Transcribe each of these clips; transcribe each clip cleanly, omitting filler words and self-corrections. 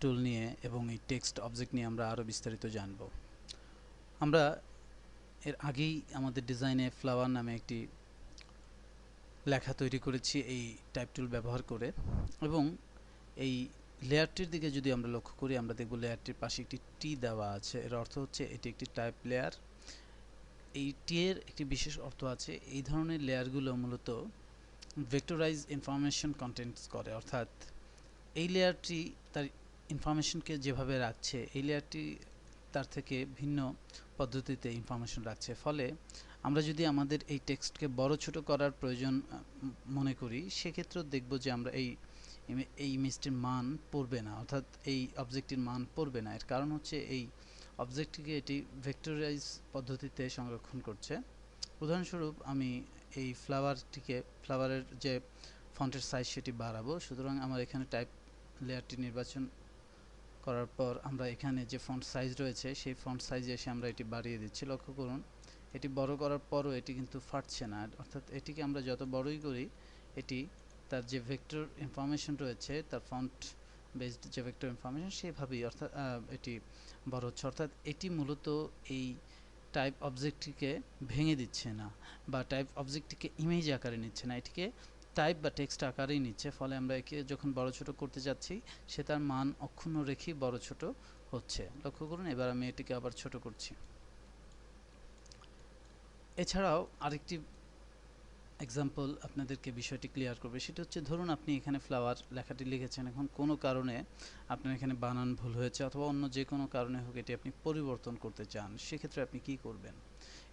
টুল নিয়ে এবং এই টেক্সট অবজেক্ট নিয়ে আমরা আরও বিস্তারিত জানব। আমরা এর আগেই আমাদের ডিজাইনে ফ্লাওয়ার নামে একটি লেখা তৈরি করেছি এই টাইপ টুল ব্যবহার করে, এবং এই লেয়ারটির দিকে যদি আমরা লক্ষ্য করি আমরা দেখব লেয়ারটির পাশে একটি টি দেওয়া আছে। এর অর্থ হচ্ছে এটি একটি টাইপ লেয়ার। এই টি এর একটি বিশেষ অর্থ আছে। এই ধরনের লেয়ারগুলো মূলত ভেক্টরাইজ ইনফরমেশন কন্টেন্টস করে, অর্থাৎ এই লেয়ারটি তার ইনফরমেশনকে যেভাবে রাখছে এই লেয়ারটি তার থেকে ভিন্ন পদ্ধতিতে ইনফরমেশন রাখছে। ফলে আমরা যদি আমাদের এই টেক্সটকে বড় ছোট করার প্রয়োজন মনে করি, সেক্ষেত্রেও দেখব যে আমরা এই ইমেজটির মান পড়বে না, অর্থাৎ এই অবজেক্টটির মান পড়বে না। এর কারণ হচ্ছে এই অবজেক্টটিকে এটি ভেক্টরাইজ পদ্ধতিতে সংরক্ষণ করছে। উদাহরণস্বরূপ আমি এই ফ্লাওয়ারের যে ফন্টের সাইজ সেটি বাড়াবো। সুতরাং আমার এখানে টাইপ লেয়ারটি নির্বাচন করার পর আমরা এখানে যে ফন্ট সাইজ রয়েছে সেই ফন্ট সাইজে এসে আমরা এটি বাড়িয়ে দিচ্ছি। লক্ষ্য করুন এটি বড় করার পরও এটি কিন্তু ফাটছে না, অর্থাৎ এটিকে আমরা যত বড়ই করি এটি তার যে ভেক্টর ইনফরমেশন রয়েছে, তার ফন্ট বেসড যে ভেক্টর ইনফরমেশন সেভাবেই অর্থাৎ এটি বড় হচ্ছে। অর্থাৎ এটি মূলত এই টাইপ অবজেক্টটিকে ভেঙে দিচ্ছে না বা টাইপ অবজেক্টটিকে ইমেজ আকারে নিচ্ছে না, এটিকে টাইপ বা টেক্সট আকারেই নিচ্ছে। ফলে আমরা একে যখন বড় ছোট করতে যাচ্ছি সে তার মান অক্ষুণ্ণ রেখেই বড় ছোট হচ্ছে। লক্ষ্য করুন এবার আমি এটিকে আবার ছোট করছি। এছাড়াও আরেকটি এক্সাম্পল আপনাদেরকে বিষয়টি ক্লিয়ার করবে, সেটা হচ্ছে ধরুন আপনি এখানে ফ্লাওয়ার লেখাটি লিখেছেন, এখন কোনো কারণে আপনার এখানে বানান ভুল হয়েছে অথবা অন্য যে কোনো কারণে হোক এটি আপনি পরিবর্তন করতে চান, সেক্ষেত্রে আপনি কি করবেন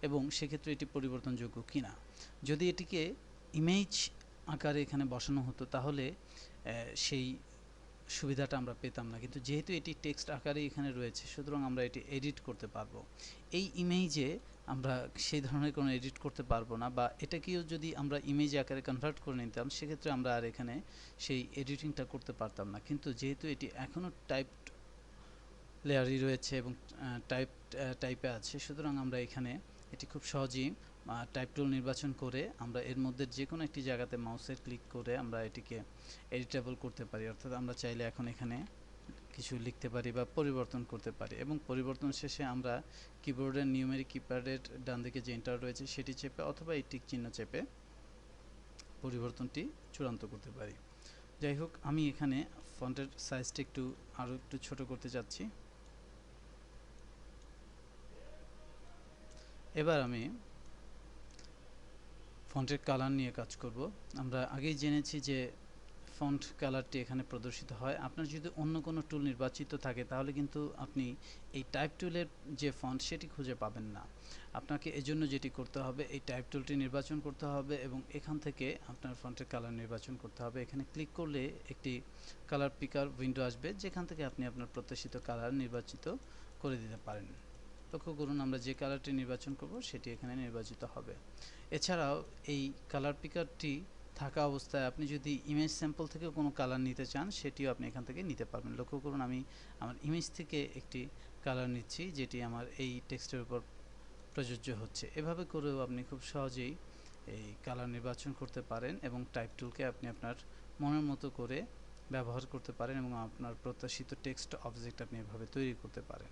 এবং সেক্ষেত্রে এটি পরিবর্তনযোগ্য কিনা। যদি এটিকে ইমেজ আকারে এখানে বসানো হতো তাহলে সেই সুবিধাটা আমরা পেতাম না, কিন্তু যেহেতু এটি টেক্সট আকারে এখানে রয়েছে সুতরাং আমরা এটি এডিট করতে পারবো। এই ইমেজে আমরা সেই ধরনের কোনো এডিট করতে পারবো না, বা এটাকেও যদি আমরা ইমেজ আকারে কনভার্ট করে নিতাম সেক্ষেত্রে আমরা আর এখানে সেই এডিটিংটা করতে পারতাম না। কিন্তু যেহেতু এটি এখনও টাইপড লেয়ারই রয়েছে এবং টাইপে আছে, সুতরাং আমরা এখানে এটি খুব সহজেই টাইপ টুল নির্বাচন করে আমরা এর মধ্যে যে কোনো একটি জায়গাতে মাউসের ক্লিক করে আমরা এটিকে এডিটেবল করতে পারি। অর্থাৎ আমরা চাইলে এখন এখানে কিছু লিখতে পারি বা পরিবর্তন করতে পারি, এবং পরিবর্তন শেষে আমরা কিবোর্ডের নিউমেরিক কিপ্যাডের ডান দিকে যে এন্টার রয়েছে সেটি চেপে অথবা এই টিক চিহ্ন চেপে পরিবর্তনটি চূড়ান্ত করতে পারি। যাই হোক, আমি এখানে ফন্টের সাইজটা আরও একটু ছোট করতে চাচ্ছি। এবার আমি ফন্টের কালার নিয়ে কাজ করব। আমরা আগেই জেনেছি যে ফন্ট কালারটি এখানে প্রদর্শিত হয়। আপনার যদি অন্য কোনো টুল নির্বাচিত থাকে তাহলে কিন্তু আপনি এই টাইপ টুলের যে ফন্ট সেটি খুঁজে পাবেন না। আপনাকে এজন্য যেটি করতে হবে এই টাইপ টুলটি নির্বাচন করতে হবে এবং এখান থেকে আপনার ফন্টের কালার নির্বাচন করতে হবে। এখানে ক্লিক করলে একটি কালার পিকার উইন্ডো আসবে, যেখান থেকে আপনি আপনার প্রত্যাশিত কালার নির্বাচিত করে দিতে পারেন। লক্ষ্য করুন আমরা যে কালারটি নির্বাচন করব সেটি এখানে নির্বাচিত হবে। এছাড়াও এই কালার পিকারটি থাকা অবস্থায় আপনি যদি ইমেজ স্যাম্পল থেকে কোনো কালার নিতে চান সেটিও আপনি এখান থেকে নিতে পারবেন। লক্ষ্য করুন আমি আমার ইমেজ থেকে একটি কালার নিচ্ছি যেটি আমার এই টেক্সটের উপর প্রযোজ্য হচ্ছে। এভাবে করেও আপনি খুব সহজেই এই কালার নির্বাচন করতে পারেন এবং টাইপ টুলকে আপনি আপনার মনের মতো করে ব্যবহার করতে পারেন এবং আপনার প্রত্যাশিত টেক্সট অবজেক্ট আপনি এভাবে তৈরি করতে পারেন।